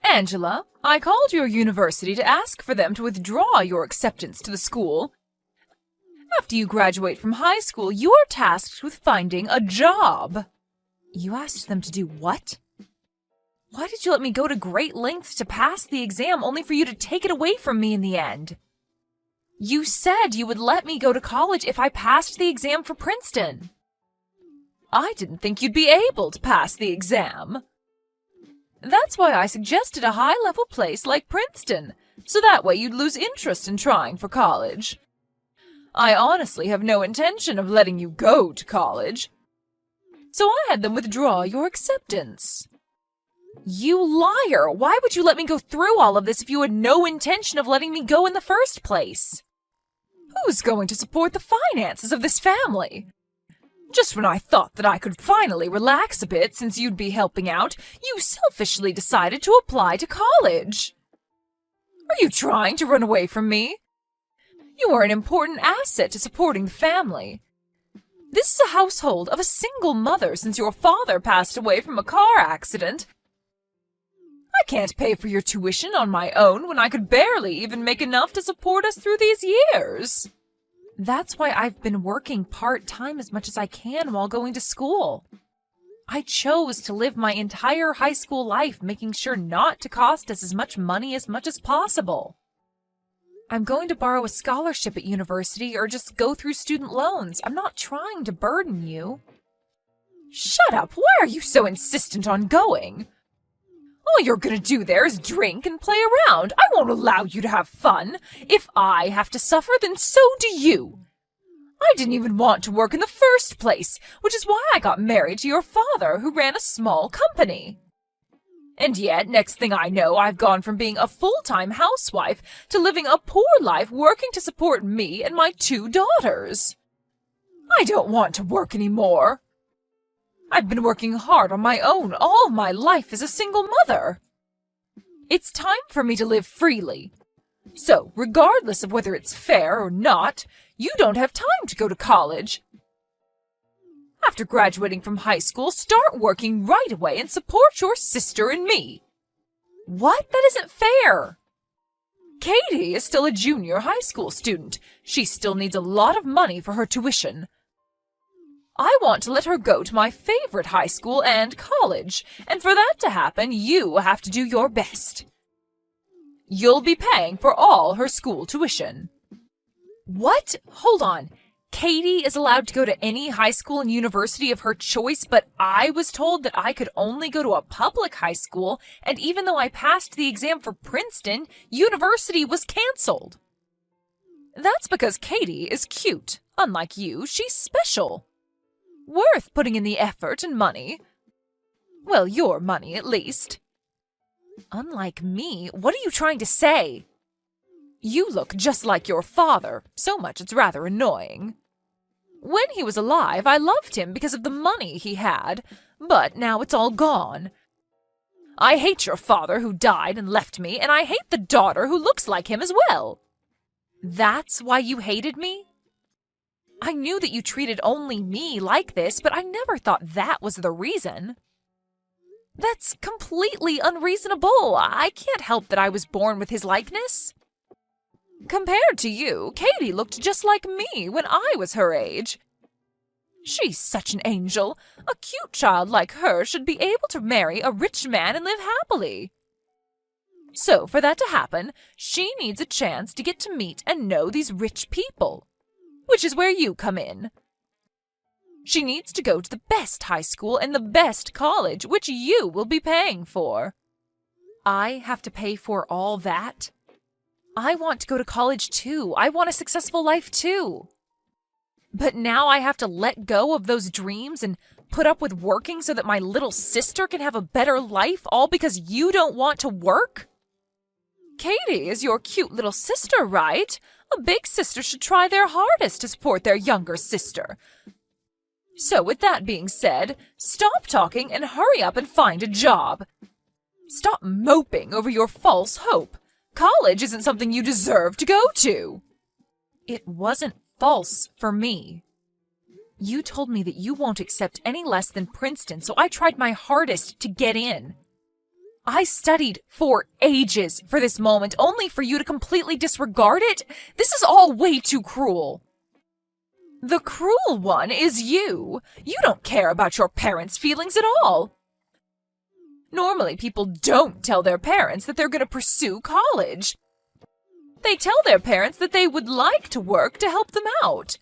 Angela, I called your university to ask for them to withdraw your acceptance to the school. After you graduate from high school, you are tasked with finding a job. You asked them to do what? Why did you let me go to great lengths to pass the exam only for you to take it away from me in the end? You said you would let me go to college if I passed the exam for Princeton. I didn't think you'd be able to pass the exam. That's why I suggested a high-level place like Princeton, so that way you'd lose interest in trying for college. I honestly have no intention of letting you go to college. So I had them withdraw your acceptance. You liar! Why would you let me go through all of this if you had no intention of letting me go in the first place? Who's going to support the finances of this family? Just when I thought that I could finally relax a bit since you'd be helping out, you selfishly decided to apply to college. Are you trying to run away from me? You are an important asset to supporting the family. This is a household of a single mother since your father passed away from a car accident. I can't pay for your tuition on my own when I could barely even make enough to support us through these years. That's why I've been working part-time as much as I can while going to school. I chose to live my entire high school life making sure not to cost us as much money as possible. I'm going to borrow a scholarship at university or just go through student loans. I'm not trying to burden you. Shut up! Why are you so insistent on going? All you're gonna do there is drink and play around. I won't allow you to have fun. If I have to suffer, then so do you. I didn't even want to work in the first place, which is why I got married to your father, who ran a small company. And yet, next thing I know, I've gone from being a full-time housewife to living a poor life working to support me and my 2 daughters. I don't want to work anymore. I've been working hard on my own all my life as a single mother. It's time for me to live freely. So, regardless of whether it's fair or not, you don't have time to go to college. After graduating from high school, start working right away and support your sister and me. What? That isn't fair. Katie is still a junior high school student. She still needs a lot of money for her tuition. I want to let her go to my favorite high school and college, and for that to happen, you have to do your best. You'll be paying for all her school tuition. What? Hold on. Katie is allowed to go to any high school and university of her choice, but I was told that I could only go to a public high school, and even though I passed the exam for Princeton, university was canceled. That's because Katie is cute. Unlike you, she's special. Worth putting in the effort and money. Well, your money, at least. Unlike me? What are you trying to say? You look just like your father, so much it's rather annoying. When he was alive, I loved him because of the money he had, but now it's all gone. I hate your father who died and left me, and I hate the daughter who looks like him as well. That's why you hated me? I knew that you treated only me like this, but I never thought that was the reason. That's completely unreasonable. I can't help that I was born with his likeness. Compared to you, Katie looked just like me when I was her age. She's such an angel. A cute child like her should be able to marry a rich man and live happily. So, for that to happen, she needs a chance to get to meet and know these rich people. Which is where you come in. She needs to go to the best high school and the best college, which you will be paying for. I have to pay for all that? I want to go to college too. I want a successful life too. But now I have to let go of those dreams and put up with working so that my little sister can have a better life, all because you don't want to work? Katie is your cute little sister, right? A big sister should try their hardest to support their younger sister. So with that being said, stop talking and hurry up and find a job. Stop moping over your false hope. College isn't something you deserve to go to. It wasn't false for me. You told me that you won't accept any less than Princeton, so I tried my hardest to get in. I studied for ages for this moment, only for you to completely disregard it? This is all way too cruel. The cruel one is you. You don't care about your parents' feelings at all. Normally, people don't tell their parents that they're going to pursue college. They tell their parents that they would like to work to help them out.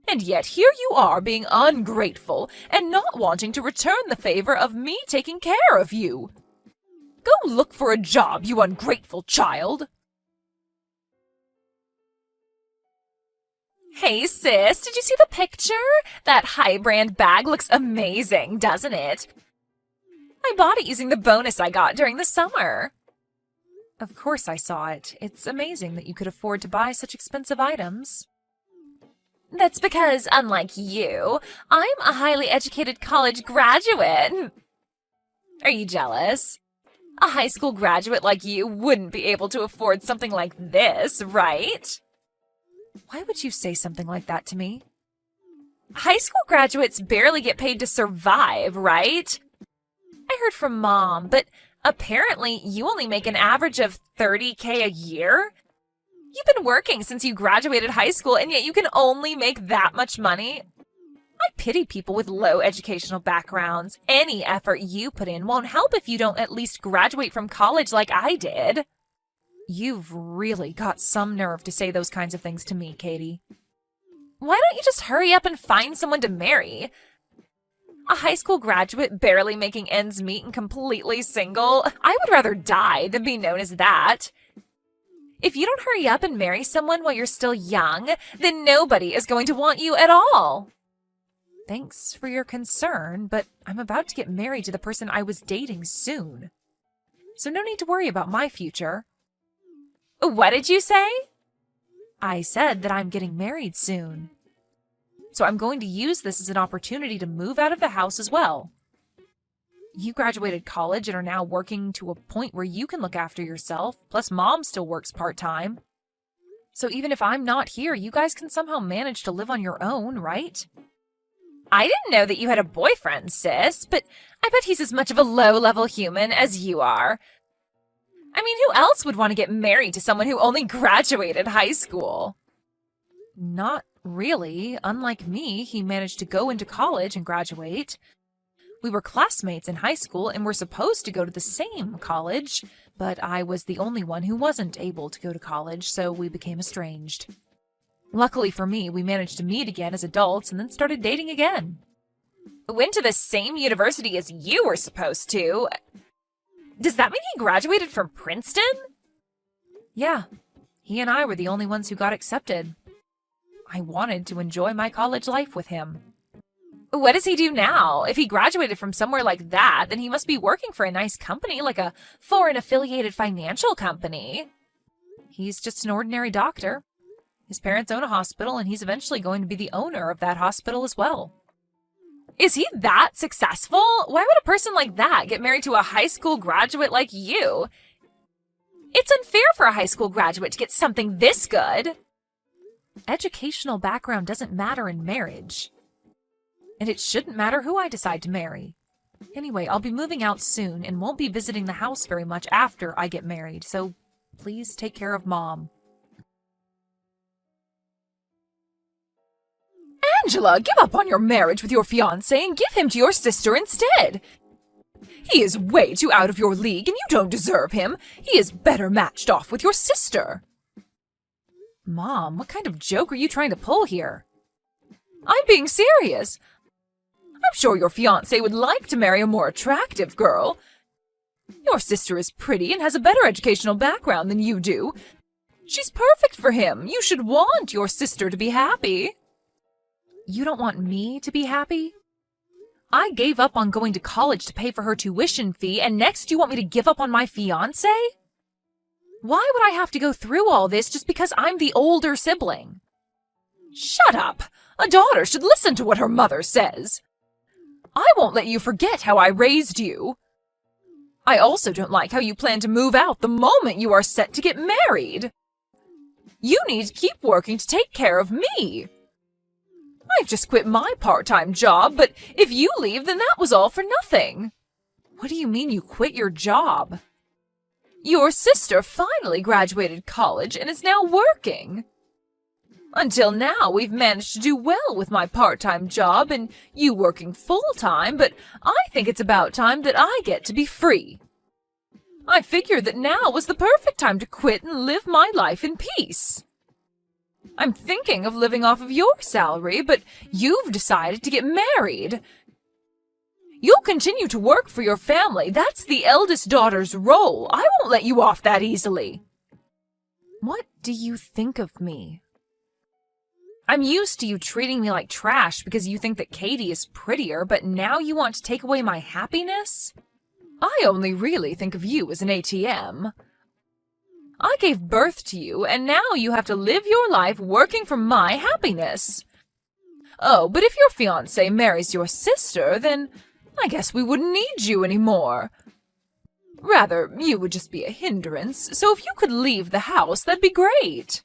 And yet here you are being ungrateful and not wanting to return the favor of me taking care of you. Go look for a job, you ungrateful child. Hey sis, did you see the picture? That high-brand bag looks amazing, doesn't it? I bought it using the bonus I got during the summer. Of course I saw it. It's amazing that you could afford to buy such expensive items. That's because, unlike you, I'm a highly educated college graduate. Are you jealous? A high school graduate like you wouldn't be able to afford something like this, right? Why would you say something like that to me? High school graduates barely get paid to survive, right? I heard from Mom, but apparently you only make an average of $30K a year? You've been working since you graduated high school, and yet you can only make that much money? I pity people with low educational backgrounds. Any effort you put in won't help if you don't at least graduate from college like I did. You've really got some nerve to say those kinds of things to me, Katie. Why don't you just hurry up and find someone to marry? A high school graduate barely making ends meet and completely single? I would rather die than be known as that. If you don't hurry up and marry someone while you're still young, then nobody is going to want you at all. Thanks for your concern, but I'm about to get married to the person I was dating soon. So no need to worry about my future. What did you say? I said that I'm getting married soon. So I'm going to use this as an opportunity to move out of the house as well. You graduated college and are now working to a point where you can look after yourself, plus Mom still works part-time. So even if I'm not here, you guys can somehow manage to live on your own, right? I didn't know that you had a boyfriend, sis, but I bet he's as much of a low-level human as you are. I mean, who else would want to get married to someone who only graduated high school? Not really. Unlike me, he managed to go into college and graduate. We were classmates in high school and were supposed to go to the same college, but I was the only one who wasn't able to go to college, so we became estranged. Luckily for me, we managed to meet again as adults and then started dating again. Went to the same university as you were supposed to? Does that mean he graduated from Princeton? Yeah, he and I were the only ones who got accepted. I wanted to enjoy my college life with him. What does he do now? If he graduated from somewhere like that, then he must be working for a nice company, like a foreign-affiliated financial company. He's just an ordinary doctor. His parents own a hospital, and he's eventually going to be the owner of that hospital as well. Is he that successful? Why would a person like that get married to a high school graduate like you? It's unfair for a high school graduate to get something this good. Educational background doesn't matter in marriage. And it shouldn't matter who I decide to marry. Anyway, I'll be moving out soon and won't be visiting the house very much after I get married, so please take care of Mom. Angela, give up on your marriage with your fiancé and give him to your sister instead. He is way too out of your league and you don't deserve him. He is better matched off with your sister. Mom, what kind of joke are you trying to pull here? I'm being serious. I'm sure your fiancé would like to marry a more attractive girl. Your sister is pretty and has a better educational background than you do. She's perfect for him. You should want your sister to be happy. You don't want me to be happy? I gave up on going to college to pay for her tuition fee, and next you want me to give up on my fiancé? Why would I have to go through all this just because I'm the older sibling? Shut up! A daughter should listen to what her mother says. I won't let you forget how I raised you. I also don't like how you plan to move out the moment you are set to get married. You need to keep working to take care of me. I've just quit my part-time job, but if you leave, then that was all for nothing. What do you mean you quit your job? Your sister finally graduated college and is now working. Until now, we've managed to do well with my part-time job and you working full-time, but I think it's about time that I get to be free. I figured that now was the perfect time to quit and live my life in peace. I'm thinking of living off of your salary, but you've decided to get married. You'll continue to work for your family. That's the eldest daughter's role. I won't let you off that easily. What do you think of me? I'm used to you treating me like trash because you think that Katie is prettier, but now you want to take away my happiness? I only really think of you as an ATM. I gave birth to you, and now you have to live your life working for my happiness. Oh, but if your fiancé marries your sister, then I guess we wouldn't need you anymore. Rather, you would just be a hindrance, so if you could leave the house, that'd be great.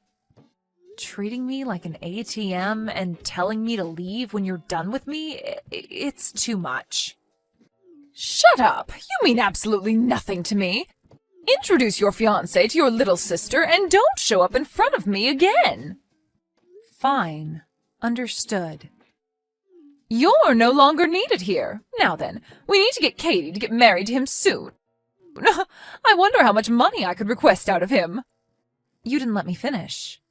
Treating me like an ATM and telling me to leave when you're done with me, it's too much. Shut up! You mean absolutely nothing to me. Introduce your fiancé to your little sister and don't show up in front of me again. Fine. Understood. You're no longer needed here. Now then, we need to get Katie to get married to him soon. I wonder how much money I could request out of him. You didn't let me finish.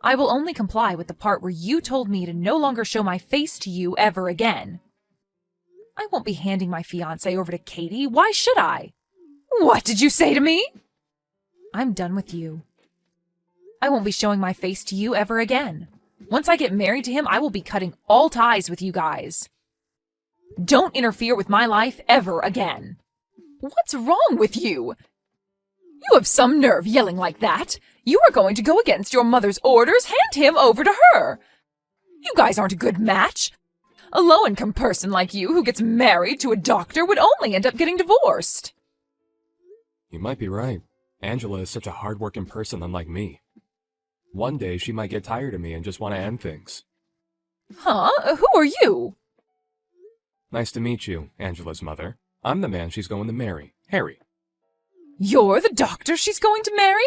I will only comply with the part where you told me to no longer show my face to you ever again. I won't be handing my fiancé over to Katie. Why should I? What did you say to me? I'm done with you. I won't be showing my face to you ever again. Once I get married to him, I will be cutting all ties with you guys. Don't interfere with my life ever again. What's wrong with you? You have some nerve yelling like that. You are going to go against your mother's orders. Hand him over to her. You guys aren't a good match. A low-income person like you who gets married to a doctor would only end up getting divorced. You might be right. Angela is such a hard-working person unlike me. One day she might get tired of me and just want to end things. Huh? Who are you? Nice to meet you, Angela's mother. I'm the man she's going to marry, Harry. You're the doctor she's going to marry?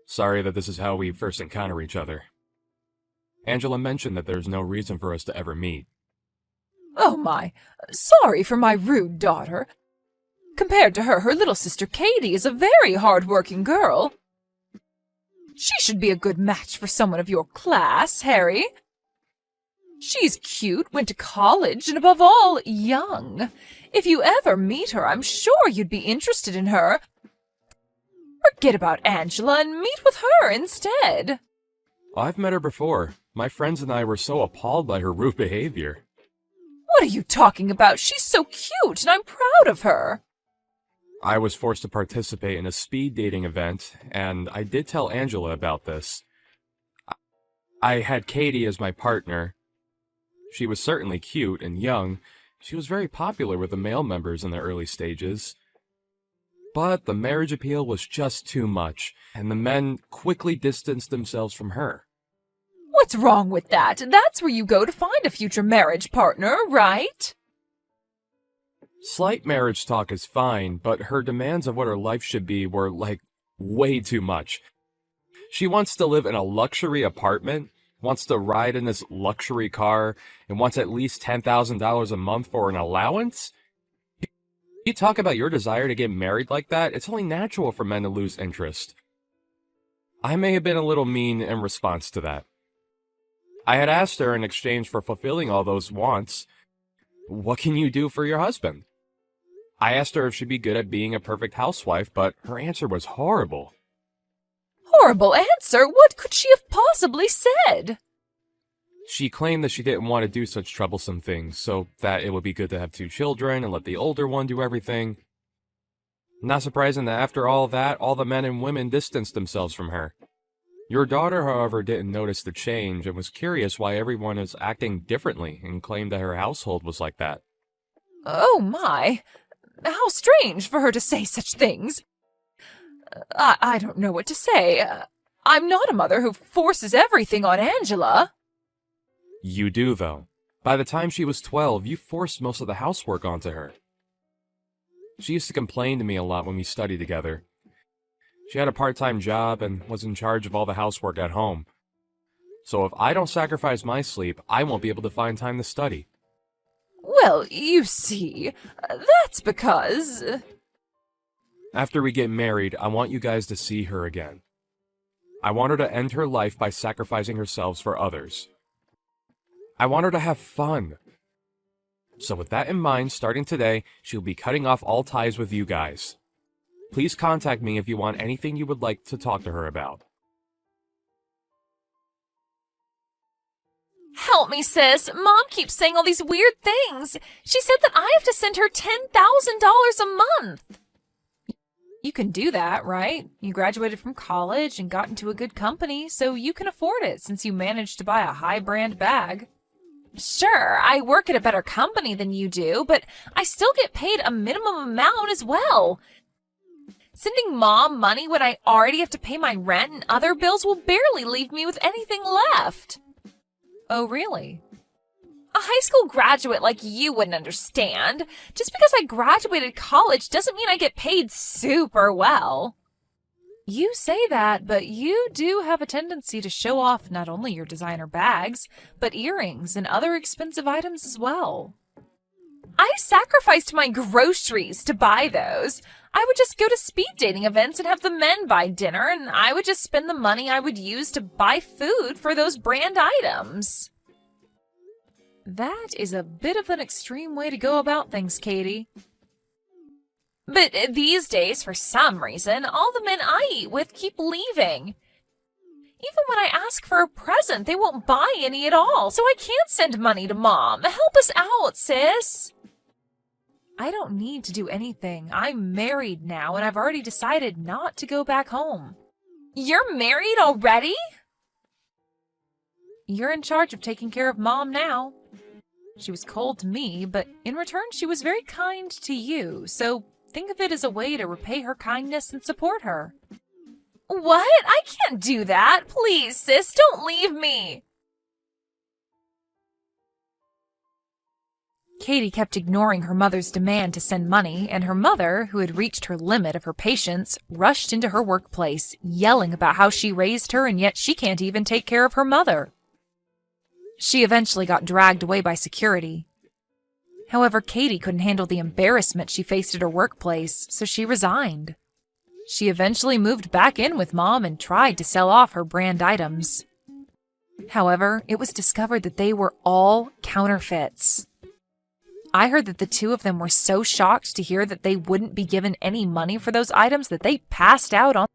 Sorry that this is how we first encounter each other. Angela mentioned that there's no reason for us to ever meet. Oh my, sorry for my rude daughter. Compared to her, her little sister Katie is a very hard-working girl. She should be a good match for someone of your class, Harry. She's cute, went to college, and above all, young. If you ever meet her, I'm sure you'd be interested in her. Forget about Angela and meet with her instead. I've met her before. My friends and I were so appalled by her rude behavior. What are you talking about? She's so cute, and I'm proud of her. I was forced to participate in a speed dating event, and I did tell Angela about this. I had Katie as my partner. She was certainly cute and young. She was very popular with the male members in the early stages. But the marriage appeal was just too much, and the men quickly distanced themselves from her. What's wrong with that? That's where you go to find a future marriage partner, right? Slight marriage talk is fine, but her demands of what her life should be were, way too much. She wants to live in a luxury apartment, wants to ride in this luxury car, and wants at least $10,000 a month for an allowance? You talk about your desire to get married like that, it's only natural for men to lose interest. I may have been a little mean in response to that. I had asked her in exchange for fulfilling all those wants, what can you do for your husband? I asked her if she'd be good at being a perfect housewife, but her answer was horrible. Horrible answer? What could she have possibly said? She claimed that she didn't want to do such troublesome things, so that it would be good to have 2 children and let the older one do everything. Not surprising that after all that, all the men and women distanced themselves from her. Your daughter, however, didn't notice the change and was curious why everyone is acting differently and claimed that her household was like that. Oh my, how strange for her to say such things. I don't know what to say. I'm not a mother who forces everything on Angela. You do, though. By the time she was 12, you forced most of the housework onto her. She used to complain to me a lot when we studied together. She had a part-time job and was in charge of all the housework at home. So if I don't sacrifice my sleep, I won't be able to find time to study. Well, you see, that's because... After we get married, I want you guys to see her again. I want her to end her life by sacrificing herself for others. I want her to have fun. So with that in mind, starting today, she'll be cutting off all ties with you guys. Please contact me if you want anything you would like to talk to her about. Help me, sis. Mom keeps saying all these weird things. She said that I have to send her $10,000 a month. You can do that, right? You graduated from college and got into a good company, so you can afford it since you managed to buy a high-brand bag. Sure, I work at a better company than you do, but I still get paid a minimum amount as well. Sending Mom money when I already have to pay my rent and other bills will barely leave me with anything left. Oh, really? A high school graduate like you wouldn't understand. Just because I graduated college doesn't mean I get paid super well. You say that, but you do have a tendency to show off not only your designer bags, but earrings and other expensive items as well. I sacrificed my groceries to buy those. I would just go to speed dating events and have the men buy dinner, and I would just spend the money I would use to buy food for those brand items. That is a bit of an extreme way to go about things, Katie. But these days, for some reason, all the men I eat with keep leaving. Even when I ask for a present, they won't buy any at all, so I can't send money to Mom. Help us out, sis. I don't need to do anything. I'm married now, and I've already decided not to go back home. You're married already? You're in charge of taking care of Mom now. She was cold to me, but in return, she was very kind to you, so think of it as a way to repay her kindness and support her. What? I can't do that. Please, sis, don't leave me. Katie kept ignoring her mother's demand to send money, and her mother, who had reached her limit of her patience, rushed into her workplace, yelling about how she raised her and yet she can't even take care of her mother. She eventually got dragged away by security. However, Katie couldn't handle the embarrassment she faced at her workplace, so she resigned. She eventually moved back in with Mom and tried to sell off her brand items. However, it was discovered that they were all counterfeits. I heard that the two of them were so shocked to hear that they wouldn't be given any money for those items that they passed out on